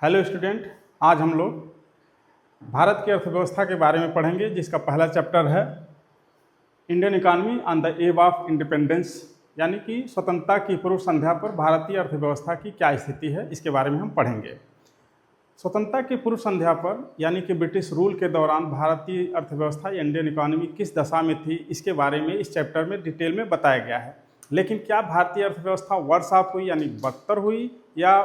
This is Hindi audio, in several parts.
हेलो स्टूडेंट, आज हम लोग भारत की अर्थव्यवस्था के बारे में पढ़ेंगे, जिसका पहला चैप्टर है Indian economy on the above of independence, यानी कि स्वतंत्रता की पूर्व संध्या पर भारतीय अर्थव्यवस्था की क्या स्थिति है, इसके बारे में हम पढ़ेंगे। स्वतंत्रता की पूर्व संध्या पर यानी कि ब्रिटिश रूल के दौरान भारतीय अर्थव्यवस्था या इंडियन इकॉनमी किस दशा में थी, इसके बारे में इस चैप्टर में डिटेल में बताया गया है। लेकिन क्या भारतीय अर्थव्यवस्था वर्स ऑफ हुई यानी बदतर हुई या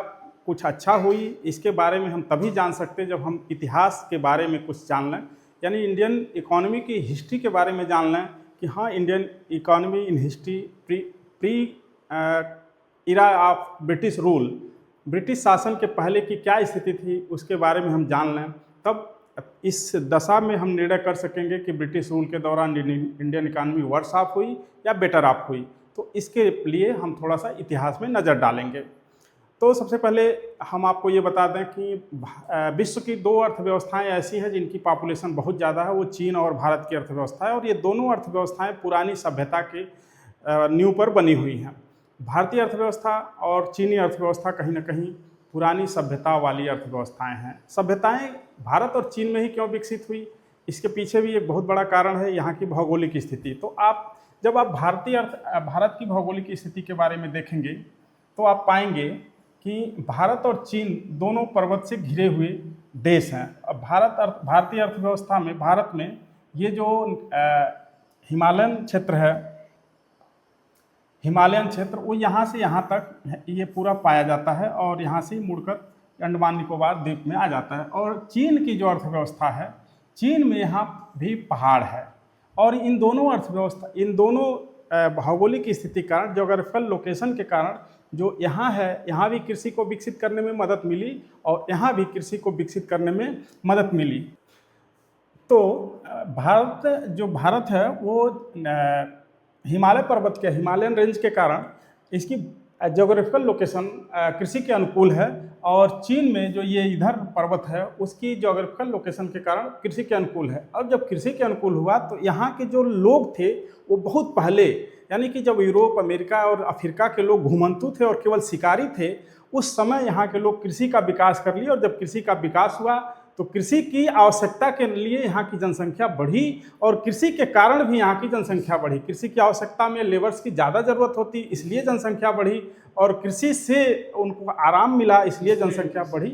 कुछ अच्छा हुई, इसके बारे में हम तभी जान सकते हैं जब हम इतिहास के बारे में कुछ जान लें, यानी इंडियन इकॉनमी की हिस्ट्री के बारे में जान लें कि हाँ, Indian economy in history pre era of British rule, British शासन के पहले की क्या स्थिति थी उसके बारे में हम जान लें, तब इस दशा में हम निर्णय कर सकेंगे कि ब्रिटिश रूल के दौरान इंडियन इकॉनमी वर्स ऑफ हुई या बेटर ऑफ हुई। तो इसके लिए हम थोड़ा सा इतिहास में नज़र डालेंगे। तो सबसे पहले हम आपको ये बता दें कि विश्व की दो अर्थव्यवस्थाएं ऐसी हैं जिनकी पॉपुलेशन बहुत ज़्यादा है, वो चीन और भारत की अर्थव्यवस्था है, और ये दोनों अर्थव्यवस्थाएं पुरानी सभ्यता के नींव पर बनी हुई हैं। भारतीय अर्थव्यवस्था और चीनी अर्थव्यवस्था कहीं ना कहीं पुरानी सभ्यता वाली अर्थव्यवस्थाएं हैं। सभ्यताएं भारत और चीन में ही क्यों विकसित हुई, इसके पीछे भी एक बहुत बड़ा कारण है यहाँ की भौगोलिक स्थिति। तो जब आप भारत की भौगोलिक स्थिति के बारे में देखेंगे तो आप पाएंगे कि भारत और चीन दोनों पर्वत से घिरे हुए देश हैं। अब भारतीय अर्थव्यवस्था में भारत में ये जो हिमालयन क्षेत्र है, हिमालयन क्षेत्र वो यहाँ से यहाँ तक ये पूरा पाया जाता है और यहाँ से मुड़कर अंडमान निकोबार द्वीप में आ जाता है। और चीन की जो अर्थव्यवस्था है, चीन में यहाँ भी पहाड़ है, और इन दोनों भौगोलिक स्थिति के कारण, जोग्राफिकल लोकेशन के कारण जो यहाँ है, यहाँ भी कृषि को विकसित करने में मदद मिली और यहाँ भी कृषि को विकसित करने में मदद मिली। तो भारत है वो हिमालय पर्वत के, हिमालयन रेंज के कारण इसकी जोग्राफिकल लोकेशन कृषि के अनुकूल है, और चीन में जो ये इधर पर्वत है उसकी जोग्राफिकल लोकेशन के कारण कृषि के अनुकूल है। और जब कृषि के अनुकूल हुआ तो यहाँ के जो लोग थे वो बहुत पहले, यानी कि जब यूरोप, अमेरिका और अफ्रीका के लोग घुमंतु थे और केवल शिकारी थे, उस समय यहाँ के लोग कृषि का विकास कर लिए। और जब कृषि का विकास हुआ तो कृषि की आवश्यकता के लिए यहाँ की जनसंख्या बढ़ी, और कृषि के कारण भी यहाँ की जनसंख्या बढ़ी। कृषि की आवश्यकता में लेबर्स की ज़्यादा ज़रूरत होती, इसलिए जनसंख्या बढ़ी, और कृषि से उनको आराम मिला, इसलिए जनसंख्या बढ़ी।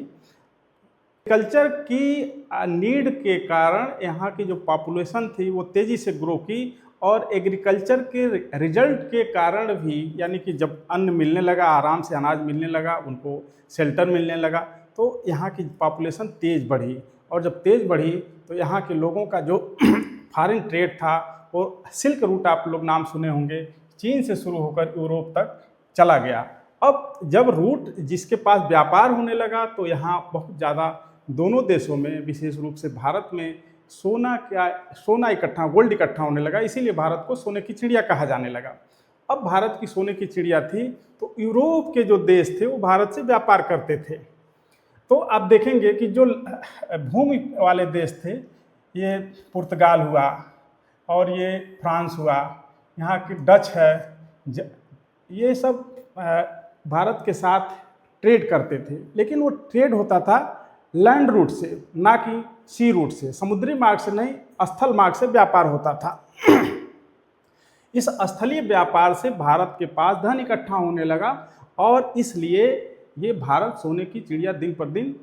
कल्चर की नीड के कारण यहाँ की जो पॉपुलेशन थी वो तेज़ी से ग्रो की, और एग्रीकल्चर के रिजल्ट के कारण भी, यानी कि जब अन्न मिलने लगा, आराम से अनाज मिलने लगा, उनको शेल्टर मिलने लगा, तो यहाँ की पॉपुलेशन तेज़ बढ़ी। और जब तेज़ बढ़ी तो यहाँ के लोगों का जो फॉरेन ट्रेड था, वो सिल्क रूट, आप लोग नाम सुने होंगे, चीन से शुरू होकर यूरोप तक चला गया। अब जब रूट जिसके पास व्यापार होने लगा तो यहाँ बहुत ज़्यादा दोनों देशों में, विशेष रूप से भारत में सोना इकट्ठा, गोल्ड इकट्ठा होने लगा, इसीलिए भारत को सोने की चिड़िया कहा जाने लगा। अब भारत की सोने की चिड़िया थी तो यूरोप के जो देश थे वो भारत से व्यापार करते थे। तो आप देखेंगे कि जो भूमि वाले देश थे, ये पुर्तगाल हुआ और ये फ्रांस हुआ, यहाँ की डच है, ये सब भारत के साथ ट्रेड करते थे। लेकिन वो ट्रेड होता था लैंड रूट से, ना कि सी रूट से, समुद्री मार्ग से नहीं, स्थल मार्ग से व्यापार होता था। इस स्थलीय व्यापार से भारत के पास धन इकट्ठा होने लगा, और इसलिए ये भारत सोने की चिड़िया दिन पर दिन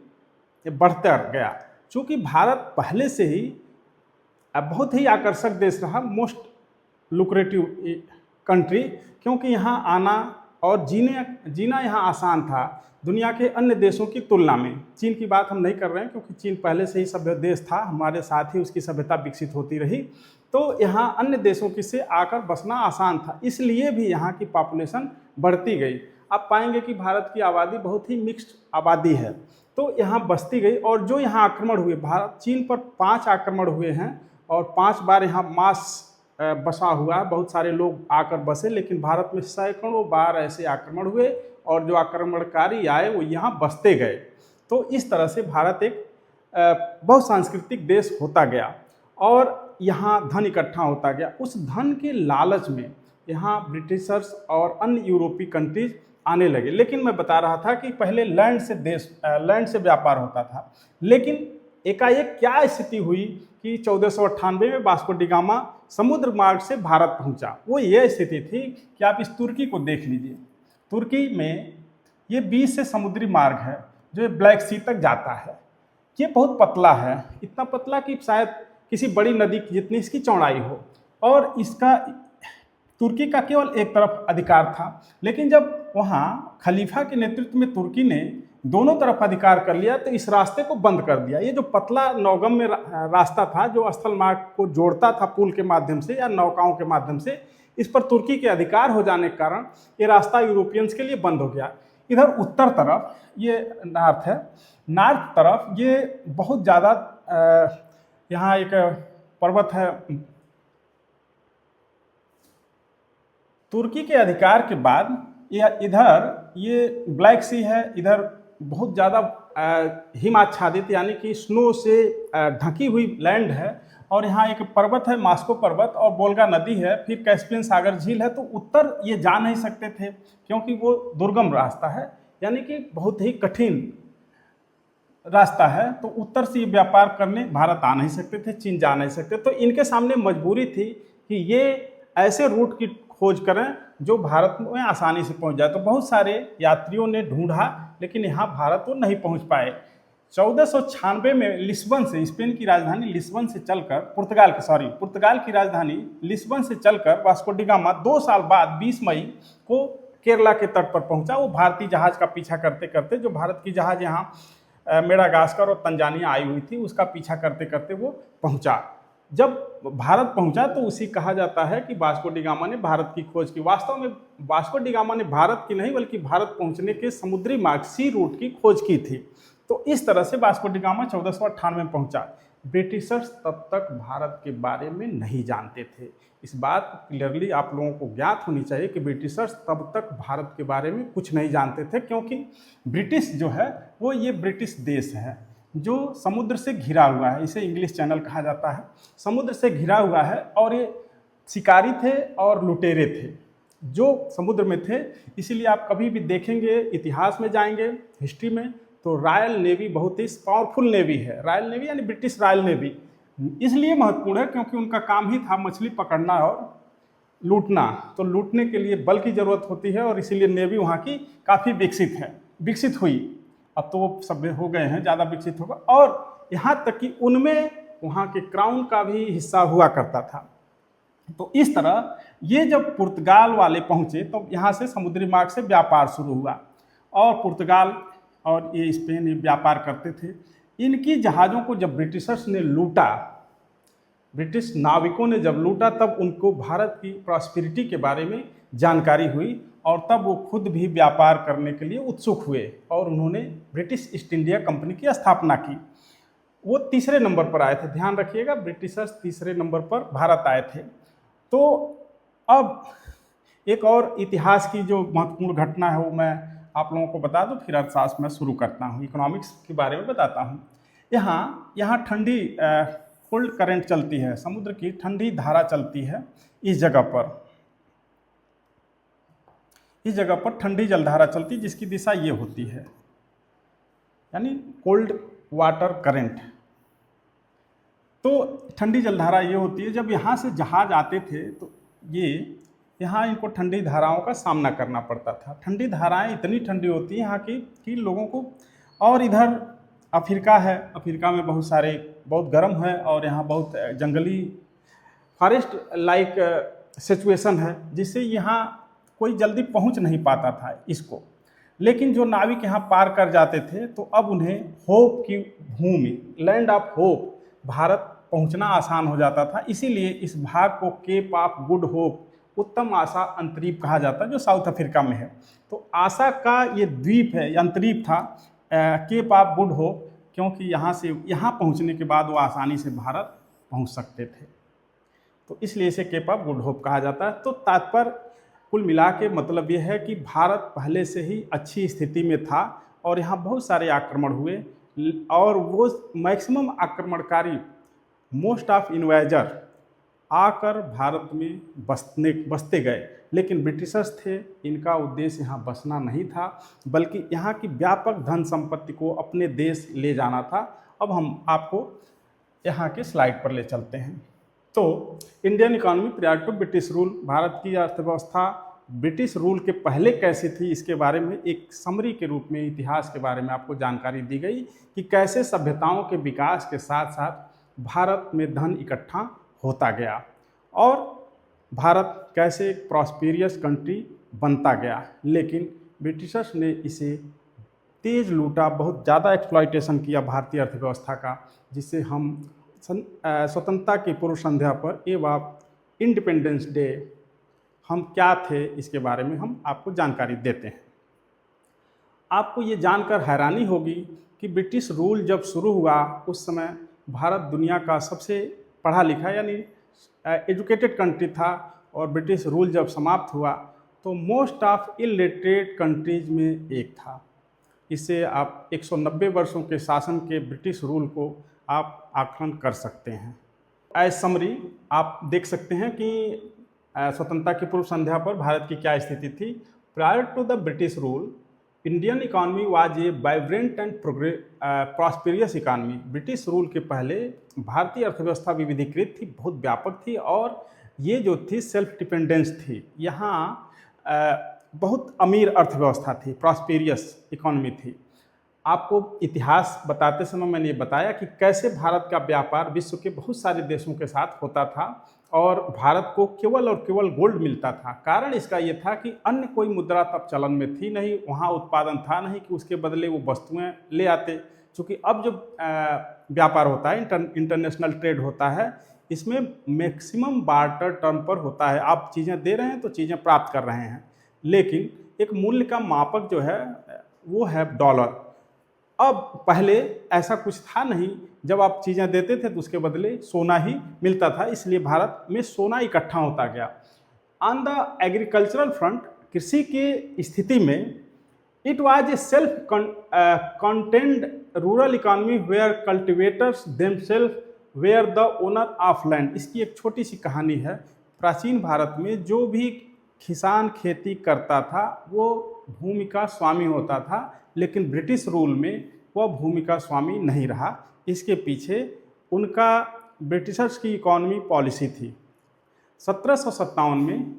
बढ़ता गया। चूँकि भारत पहले से ही बहुत ही आकर्षक देश रहा, मोस्ट लुक्रेटिव कंट्री, क्योंकि यहाँ आना और जीना यहाँ आसान था दुनिया के अन्य देशों की तुलना में। चीन की बात हम नहीं कर रहे हैं, क्योंकि चीन पहले से ही सभ्य देश था, हमारे साथ ही उसकी सभ्यता विकसित होती रही, तो यहाँ अन्य देशों की से आकर बसना आसान था, इसलिए भी यहाँ की पॉपुलेशन बढ़ती गई। आप पाएंगे कि भारत की आबादी बहुत ही मिक्स्ड आबादी है, तो यहाँ बसती गई। और जो यहाँ आक्रमण हुए, चीन पर 5 आक्रमण हुए हैं, और 5 बार यहाँ मास बसा हुआ, बहुत सारे लोग आकर बसे, लेकिन भारत में सैकड़ों बार ऐसे आक्रमण हुए, और जो आक्रमणकारी आए वो यहाँ बसते गए। तो इस तरह से भारत एक बहुसांस्कृतिक देश होता गया, और यहाँ धन इकट्ठा होता गया। उस धन के लालच में यहाँ ब्रिटिशर्स और अन्य यूरोपीय कंट्रीज आने लगे। लेकिन मैं बता रहा था कि पहले लैंड से व्यापार होता था, लेकिन एकाएक क्या स्थिति हुई कि 1498 में वास्को डी गामा समुद्र मार्ग से भारत पहुंचा। वो ये स्थिति थी कि आप इस तुर्की को देख लीजिए। तुर्की में ये 20 से समुद्री मार्ग है जो ब्लैक सी तक जाता है। ये बहुत पतला है, इतना पतला कि शायद किसी बड़ी नदी की जितनी इसकी चौड़ाई हो, और इसका तुर्की का केवल एक तरफ अधिकार था। लेकिन जब वहाँ खलीफा के नेतृत्व में तुर्की ने दोनों तरफ अधिकार कर लिया तो इस रास्ते को बंद कर दिया। ये जो पतला नौगम में रास्ता था जो स्थल मार्ग को जोड़ता था पुल के माध्यम से या नौकाओं के माध्यम से, इस पर तुर्की के अधिकार हो जाने के कारण ये रास्ता यूरोपियंस के लिए बंद हो गया। इधर उत्तर तरफ ये नॉर्थ है, नॉर्थ तरफ ये बहुत ज़्यादा यहाँ एक पर्वत है। तुर्की के अधिकार के बाद इधर ये ब्लैक सी है, इधर बहुत ज़्यादा हिम आच्छादित यानी कि स्नो से ढकी हुई लैंड है, और यहाँ एक पर्वत है मास्को पर्वत, और वोल्गा नदी है, फिर कैस्पियन सागर झील है। तो उत्तर ये जा नहीं सकते थे क्योंकि वो दुर्गम रास्ता है, यानी कि बहुत ही कठिन रास्ता है। तो उत्तर से व्यापार करने भारत आ नहीं सकते थे, चीन जा नहीं सकते। तो इनके सामने मजबूरी थी कि ये ऐसे रूट की खोज करें जो भारत में आसानी से पहुंच जाए। तो बहुत सारे यात्रियों ने ढूंढा, लेकिन यहाँ भारत वो नहीं पहुंच पाए। 1496 में लिस्बन से, स्पेन की राजधानी लिस्बन से चलकर पुर्तगाल की राजधानी लिस्बन से चलकर वास्को डी गामा 2 साल बाद 20 मई को केरला के तट पर पहुंचा। वो भारतीय जहाज का पीछा करते करते, जो भारत की जहाज यहाँ मेडागास्कर और तंजानिया आई हुई थी, उसका पीछा करते करते वो पहुंचा। जब भारत पहुंचा तो उसी कहा जाता है कि वास्को डी गामा ने भारत की खोज की। वास्तव में वास्को डी गामा ने भारत की नहीं बल्कि भारत पहुंचने के समुद्री मार्ग सी रूट की खोज की थी। तो इस तरह से वास्को डी गामा 1498 में पहुंचा। ब्रिटिशर्स तब तक भारत के बारे में नहीं जानते थे। इस बात क्लियरली आप लोगों को ज्ञात होनी चाहिए कि ब्रिटिशर्स तब तक भारत के बारे में कुछ नहीं जानते थे, क्योंकि ब्रिटिश जो है वो ये ब्रिटिश देश है जो समुद्र से घिरा हुआ है। इसे इंग्लिश चैनल कहा जाता है। समुद्र से घिरा हुआ है, और ये शिकारी थे और लुटेरे थे जो समुद्र में थे। इसीलिए आप कभी भी देखेंगे, इतिहास में जाएंगे, हिस्ट्री में, तो रॉयल नेवी बहुत ही पावरफुल नेवी है। रॉयल नेवी यानी ब्रिटिश रॉयल नेवी इसलिए महत्वपूर्ण है क्योंकि उनका काम ही था मछली पकड़ना और लूटना। तो लूटने के लिए बल की ज़रूरत होती है, और इसीलिए नेवी वहाँ की काफ़ी विकसित हुई। अब तो वो सब हो गए हैं, ज़्यादा विकसित होगा। और यहाँ तक कि उनमें वहाँ के क्राउन का भी हिस्सा हुआ करता था। तो इस तरह ये जब पुर्तगाल वाले पहुँचे तो यहाँ से समुद्री मार्ग से व्यापार शुरू हुआ, और पुर्तगाल और ये स्पेन ये व्यापार करते थे। इनकी जहाज़ों को जब ब्रिटिशर्स ने लूटा, ब्रिटिश नाविकों ने जब लूटा, तब उनको भारत की प्रॉस्पेरिटी के बारे में जानकारी हुई, और तब वो खुद भी व्यापार करने के लिए उत्सुक हुए, और उन्होंने ब्रिटिश ईस्ट इंडिया कंपनी की स्थापना की। वो तीसरे नंबर पर आए थे, ध्यान रखिएगा, ब्रिटिशर्स तीसरे नंबर पर भारत आए थे। तो अब एक और इतिहास की जो महत्वपूर्ण घटना है वो मैं आप लोगों को बता दूं, फिर अर्थशास्त्र में शुरू करता हूं, इकोनॉमिक्स के बारे में बताता हूं। यहाँ ठंडी कोल्ड करंट चलती है, समुद्र की ठंडी धारा चलती है इस जगह पर ठंडी जलधारा चलती है, जिसकी दिशा ये होती है, यानी कोल्ड वाटर करंट। तो ठंडी जलधारा ये होती है। जब यहाँ से जहाज आते थे तो ये यहाँ इनको ठंडी धाराओं का सामना करना पड़ता था। ठंडी धाराएं इतनी ठंडी होती हैं यहाँ की कि लोगों को। और इधर अफ्रीका है, अफ्रीका में बहुत गर्म है, और यहाँ बहुत जंगली फॉरेस्ट लाइक सिचुएशन है, जिससे यहाँ कोई जल्दी पहुँच नहीं पाता था इसको। लेकिन जो नाविक यहाँ पार कर जाते थे तो अब उन्हें होप की भूमि, लैंड ऑफ होप, भारत पहुँचना आसान हो जाता था। इसीलिए इस भाग को केप ऑफ गुड होप, उत्तम आशा अंतरीप कहा जाता है, जो साउथ अफ्रीका में है। तो आशा का ये द्वीप है, अंतरीप था, केप ऑफ गुड होप, क्योंकि यहाँ पहुँचने के बाद वो आसानी से भारत पहुँच सकते थे, तो इसलिए इसे केप ऑफ गुड होप कहा जाता है। तो तात्पर्य कुल मिला के मतलब ये है कि भारत पहले से ही अच्छी स्थिति में था, और यहाँ बहुत सारे आक्रमण हुए, और वो मैक्सिमम आक्रमणकारी, मोस्ट ऑफ इन्वेजर आकर भारत में बसते गए, लेकिन ब्रिटिशर्स थे, इनका उद्देश्य यहाँ बसना नहीं था, बल्कि यहाँ की व्यापक धन संपत्ति को अपने देश ले जाना था। अब हम आपको यहाँ के स्लाइड पर ले चलते हैं। तो Indian economy prior to British rule, भारत की अर्थव्यवस्था ब्रिटिश रूल के पहले कैसी थी, इसके बारे में एक समरी के रूप में इतिहास के बारे में आपको जानकारी दी गई कि कैसे सभ्यताओं के विकास के साथ साथ भारत में धन इकट्ठा होता गया और भारत कैसे एक प्रॉस्पेरियस कंट्री बनता गया। लेकिन ब्रिटिशर्स ने इसे तेज लूटा, बहुत ज़्यादा एक्सप्लॉयटेशन किया भारतीय अर्थव्यवस्था का, जिससे हम स्वतंत्रता की पूर्व संध्या पर एवं इंडिपेंडेंस डे हम क्या थे इसके बारे में हम आपको जानकारी देते हैं। आपको ये जानकर हैरानी होगी कि ब्रिटिश रूल जब शुरू हुआ उस समय भारत दुनिया का सबसे पढ़ा लिखा यानी एजुकेटेड कंट्री था, और ब्रिटिश रूल जब समाप्त हुआ तो मोस्ट ऑफ इलिटरेट कंट्रीज में एक था। इससे आप 190 वर्षों के शासन के ब्रिटिश रूल को आप आकलन कर सकते हैं। एज समरी आप देख सकते हैं कि स्वतंत्रता की पूर्व संध्या पर भारत की क्या स्थिति थी। Prior to the British rule Indian economy was a vibrant and prosperous economy. British rule के पहले भारतीय अर्थव्यवस्था विविधीकृत थी, बहुत व्यापक थी, और ये जो थी सेल्फ डिपेंडेंस थी। यहाँ बहुत अमीर अर्थव्यवस्था थी, प्रॉस्पेरियस इकॉनमी थी। आपको इतिहास बताते समय मैंने ये बताया कि कैसे भारत का व्यापार विश्व के बहुत सारे देशों के साथ होता था और भारत को केवल और केवल गोल्ड मिलता था। कारण इसका ये था कि अन्य कोई मुद्रा तब चलन में थी नहीं, वहाँ उत्पादन था नहीं कि उसके बदले वो वस्तुएं ले आते। क्योंकि अब जो व्यापार होता है, इंटरनेशनल ट्रेड होता है, इसमें मैक्सिमम बार्टर टर्म पर होता है। आप चीज़ें दे रहे हैं तो चीज़ें प्राप्त कर रहे हैं, लेकिन एक मूल्य का मापक जो है वो है डॉलर। अब पहले ऐसा कुछ था नहीं, जब आप चीज़ें देते थे तो उसके बदले सोना ही मिलता था, इसलिए भारत में सोना इकट्ठा होता गया। ऑन द एग्रीकल्चरल फ्रंट, कृषि की स्थिति में it was a self contained rural economy where cultivators themselves were the owner of land. इसकी एक छोटी सी कहानी है। प्राचीन भारत में जो भी किसान खेती करता था वो भूमि का स्वामी होता था, लेकिन ब्रिटिश रूल में वह भूमि का स्वामी नहीं रहा। इसके पीछे उनका ब्रिटिशर्स की इकॉनमी पॉलिसी थी। 1757 में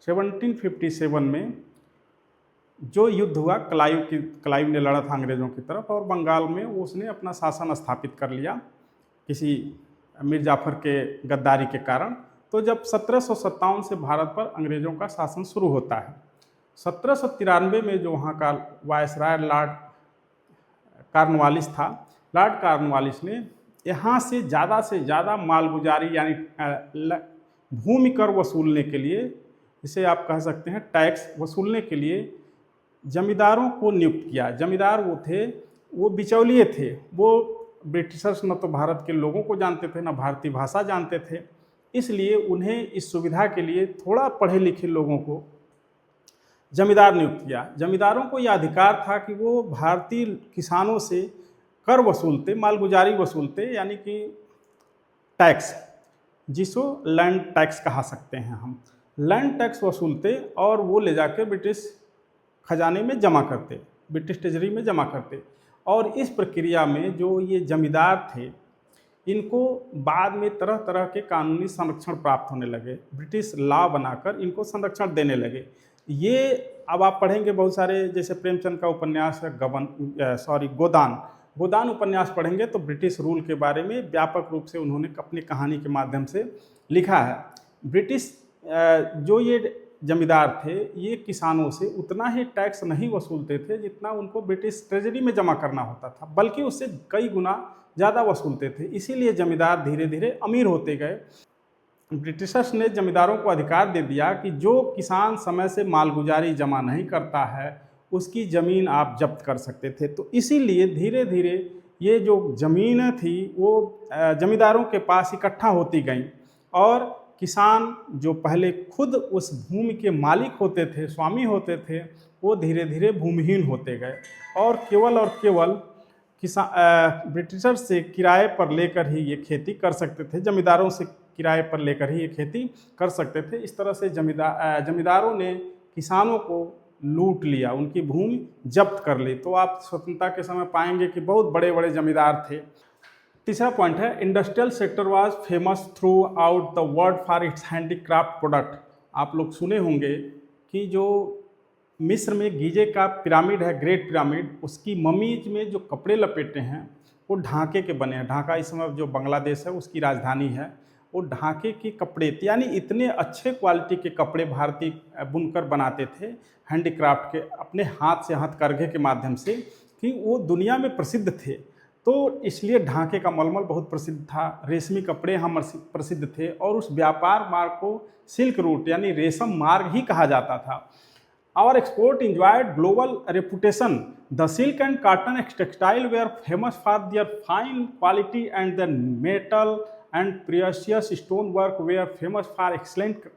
1757 में जो युद्ध हुआ, क्लाइव ने लड़ा था अंग्रेज़ों की तरफ, और बंगाल में उसने अपना शासन स्थापित कर लिया किसी मीर जाफर के गद्दारी के कारण। तो जब 1757 से भारत पर अंग्रेज़ों का शासन शुरू होता है, 1793 में जो वहाँ का वायसराय लॉर्ड कॉर्नवालिस था, लॉर्ड कॉर्नवालिस ने यहाँ से ज़्यादा मालगुजारी यानी भूमि कर वसूलने के लिए, इसे आप कह सकते हैं टैक्स वसूलने के लिए जमींदारों को नियुक्त किया। जमींदार वो थे, वो बिचौलिए थे, वो ब्रिटिशर्स न तो भारत के लोगों को जानते थे, न भारतीय भाषा जानते थे, इसलिए उन्हें इस सुविधा के लिए थोड़ा पढ़े लिखे लोगों को जमींदार नियुक्त किया। जमींदारों को यह अधिकार था कि वो भारतीय किसानों से कर वसूलते, मालगुजारी वसूलते, यानी कि टैक्स, जिसको लैंड टैक्स कहा सकते हैं हम। लैंड टैक्स वसूलते और वो ले जाकर ब्रिटिश खजाने में जमा करते, ब्रिटिश ट्रेजरी में जमा करते। और इस प्रक्रिया में जो ये जमींदार थे, इनको बाद में तरह तरह के कानूनी संरक्षण प्राप्त होने लगे। ब्रिटिश लॉ बनाकर इनको संरक्षण देने लगे। ये अब आप पढ़ेंगे बहुत सारे, जैसे प्रेमचंद का उपन्यास है गोदान उपन्यास पढ़ेंगे तो ब्रिटिश रूल के बारे में व्यापक रूप से उन्होंने अपनी कहानी के माध्यम से लिखा है। ब्रिटिश जो ये जमींदार थे, ये किसानों से उतना ही टैक्स नहीं वसूलते थे जितना उनको ब्रिटिश ट्रेजरी में जमा करना होता था, बल्कि उससे कई गुना ज़्यादा वसूलते थे। इसीलिए जमींदार धीरे धीरे अमीर होते गए। ब्रिटिशर्स ने जमींदारों को अधिकार दे दिया कि जो किसान समय से मालगुजारी जमा नहीं करता है उसकी ज़मीन आप जब्त कर सकते थे। तो इसीलिए धीरे धीरे ये जो ज़मीनें थी वो जमींदारों के पास इकट्ठा होती गईं, और किसान जो पहले खुद उस भूमि के मालिक होते थे, स्वामी होते थे, वो धीरे धीरे भूमिहीन होते गए और केवल ब्रिटिशर्स से किराए पर लेकर ही ये खेती कर सकते थे। जमींदारों से किराए पर लेकर ही ये खेती कर सकते थे। इस तरह से जमींदारों ने किसानों को लूट लिया, उनकी भूमि जब्त कर ली। तो आप स्वतंत्रता के समय पाएंगे कि बहुत बड़े बड़े जमींदार थे। तीसरा पॉइंट है industrial sector was famous through out the world for its handicraft product. आप लोग सुने होंगे कि जो मिस्र में गीजे का पिरामिड है, ग्रेट पिरामिड, उसकी ममीज में जो कपड़े लपेटे हैं वो ढाके के बने हैं। ढाका इस समय जो बांग्लादेश है उसकी राजधानी है। वो ढाके के कपड़े, यानी इतने अच्छे क्वालिटी के कपड़े भारतीय बुनकर बनाते थे हैंडीक्राफ्ट के, अपने हाथ से हथकरघे के माध्यम से, कि वो दुनिया में प्रसिद्ध थे। तो इसलिए ढाके का मलमल बहुत प्रसिद्ध था, रेशमी कपड़े यहाँ प्रसिद्ध थे, और उस व्यापार मार्ग को सिल्क रूट यानी रेशम मार्ग ही कहा जाता था। Our export enjoyed global reputation. The silk and cotton textile were famous for their fine quality, and the metal and precious stonework were famous for excellent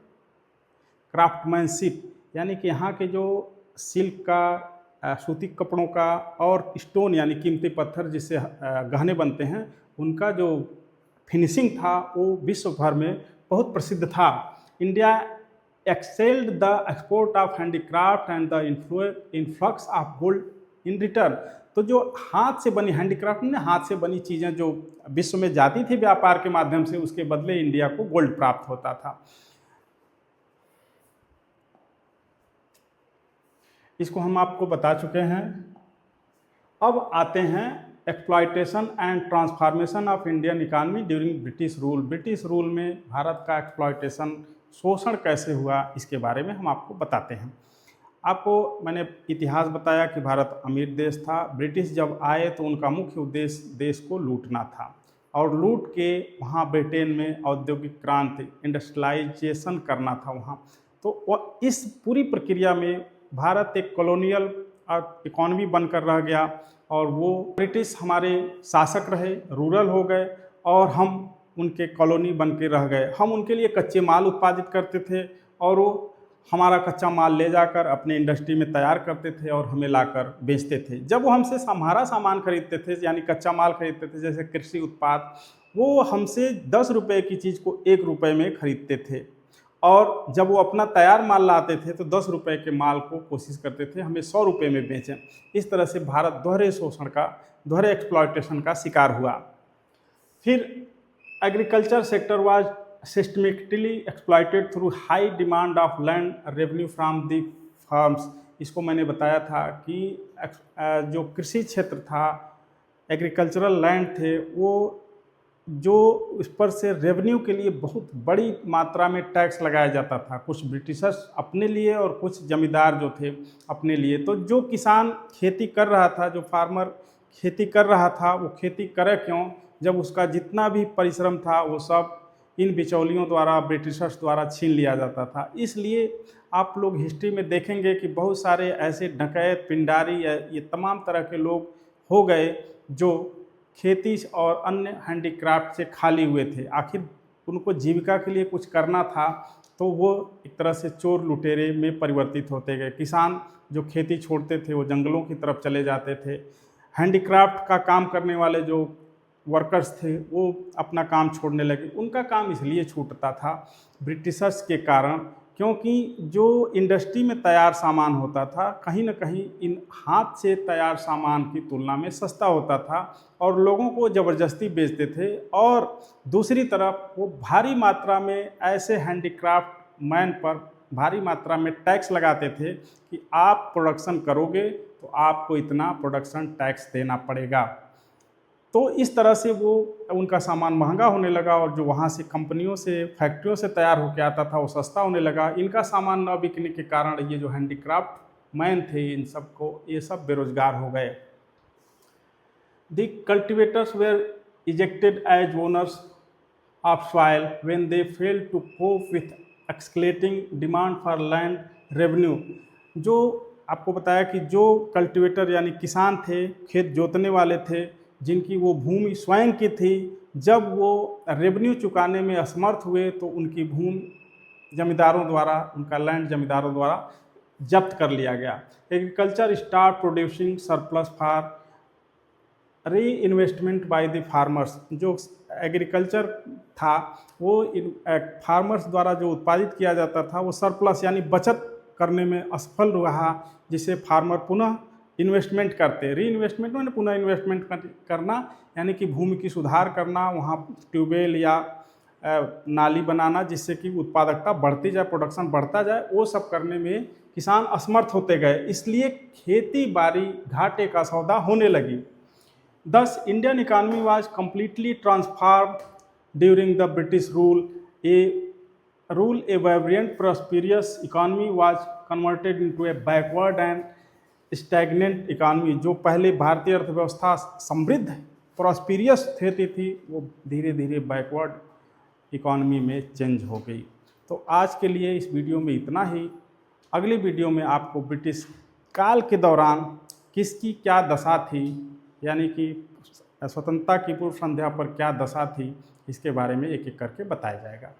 craftsmanship. यानी कि यहाँ के जो सिल्क का, सूती कपड़ों का, और स्टोन यानी कीमती पत्थर जिससे गहने बनते हैं, उनका जो फिनिशिंग था वो विश्व भर में बहुत प्रसिद्ध था। India excelled the export of handicraft and the influx of gold in return। तो जो हाथ से बनी हैंडीक्राफ्ट में हाथ से बनी चीज़ें जो विश्व में जाती थी व्यापार के माध्यम से, उसके बदले इंडिया को गोल्ड प्राप्त होता था। इसको हम आपको बता चुके हैं। अब आते हैं exploitation and transformation of Indian economy during British rule. British rule में भारत का एक्सप्लॉयटेशन, शोषण कैसे हुआ, इसके बारे में हम आपको बताते हैं। आपको मैंने इतिहास बताया कि भारत अमीर देश था। ब्रिटिश जब आए तो उनका मुख्य उद्देश्य देश को लूटना था, और लूट के वहाँ ब्रिटेन में औद्योगिक क्रांति, इंडस्ट्रियलाइजेशन करना था वहाँ। तो इस पूरी प्रक्रिया में भारत एक कॉलोनियल इकॉनमी बनकर रह गया, और वो ब्रिटिश हमारे शासक रहे, रूरल हो गए, और हम उनके कॉलोनी बन के रह गए। हम उनके लिए कच्चे माल उत्पादित करते थे, और वो हमारा कच्चा माल ले जाकर अपने इंडस्ट्री में तैयार करते थे और हमें लाकर बेचते थे। जब वो हमसे हमारा सामान खरीदते थे, यानी कच्चा माल खरीदते थे, जैसे कृषि उत्पाद, वो हमसे 10 रुपये की चीज़ को 1 रुपये में खरीदते थे, और जब वो अपना तैयार माल लाते थे तो 10 रुपये के माल को कोशिश करते थे हमें 100 रुपये में बेचें। इस तरह से भारत दोहरे शोषण का, दोहरे एक्सप्लॉयटेशन का शिकार हुआ। फिर agriculture sector was systematically exploited through high demand of land revenue from the farms. इसको मैंने बताया था कि जो कृषि क्षेत्र था, एग्रीकल्चरल लैंड थे, वो जो उस पर से रेवेन्यू के लिए बहुत बड़ी मात्रा में टैक्स लगाया जाता था, कुछ ब्रिटिशर्स अपने लिए और कुछ जमींदार जो थे अपने लिए। तो जो किसान खेती कर रहा था, जो फार्मर खेती कर रहा था, वो खेती करे क्यों, जब उसका जितना भी परिश्रम था वो सब इन बिचौलियों द्वारा, ब्रिटिशर्स द्वारा छीन लिया जाता था। इसलिए आप लोग हिस्ट्री में देखेंगे कि बहुत सारे ऐसे डकैत, पिंडारी, ये तमाम तरह के लोग हो गए जो खेती और अन्य हैंडीक्राफ्ट से खाली हुए थे। आखिर उनको जीविका के लिए कुछ करना था, तो वो एक तरह से चोर लुटेरे में परिवर्तित होते गए। किसान जो खेती छोड़ते थे वो जंगलों की तरफ चले जाते थे। हैंडीक्राफ्ट का काम करने वाले जो वर्कर्स थे वो अपना काम छोड़ने लगे। उनका काम इसलिए छूटता था ब्रिटिशर्स के कारण, क्योंकि जो इंडस्ट्री में तैयार सामान होता था कहीं ना कहीं इन हाथ से तैयार सामान की तुलना में सस्ता होता था, और लोगों को ज़बरदस्ती बेचते थे। और दूसरी तरफ वो भारी मात्रा में ऐसे हैंडीक्राफ्ट मैन पर भारी मात्रा में टैक्स लगाते थे कि आप प्रोडक्शन करोगे तो आपको इतना प्रोडक्शन टैक्स देना पड़ेगा। तो इस तरह से वो उनका सामान महंगा होने लगा, और जो वहाँ से कंपनियों से, फैक्ट्रियों से तैयार होकर आता था वो सस्ता होने लगा। इनका सामान न बिकने के कारण ये जो हैंडीक्राफ्ट मैन थे, इन सबको, ये सब बेरोजगार हो गए। The cultivators were ejected as owners of soil when they fail to cope with escalating demand for land revenue. जो आपको बताया कि जो कल्टिवेटर यानी किसान थे, खेत जोतने वाले थे, जिनकी वो भूमि स्वयं की थी, जब वो रेवेन्यू चुकाने में असमर्थ हुए तो उनकी भूमि जमींदारों द्वारा, उनका लैंड जमींदारों द्वारा जब्त कर लिया गया। Agriculture start producing surplus for री इन्वेस्टमेंट बाय द फार्मर्स। जो एग्रीकल्चर था वो फार्मर्स द्वारा जो उत्पादित किया जाता था वो सरप्लस यानी बचत करने में असफल रहा, जिससे फार्मर पुनः इन्वेस्टमेंट करते। री इन्वेस्टमेंट मैंने पुनः इन्वेस्टमेंट करना, यानी कि भूमि की सुधार करना, वहाँ ट्यूबवेल या नाली बनाना, जिससे कि उत्पादकता बढ़ती जाए, प्रोडक्शन बढ़ता जाए। वो सब करने में किसान असमर्थ होते गए, इसलिए खेती बाड़ी घाटे का सौदा होने लगी। Thus, Indian economy was completely transformed during the British rule. A vibrant, prosperous economy was converted into a backward and stagnant economy. जो पहले भारतीय अर्थव्यवस्था समृद्ध प्रॉस्पेरियस थी, वो धीरे धीरे बैकवर्ड इकॉनमी में चेंज हो गई। तो आज के लिए इस वीडियो में इतना ही। अगली वीडियो में आपको ब्रिटिश काल के दौरान किसकी क्या दशा थी, यानी कि स्वतंत्रता की पूर्व संध्या पर क्या दशा थी, इसके बारे में एक एक करके बताया जाएगा।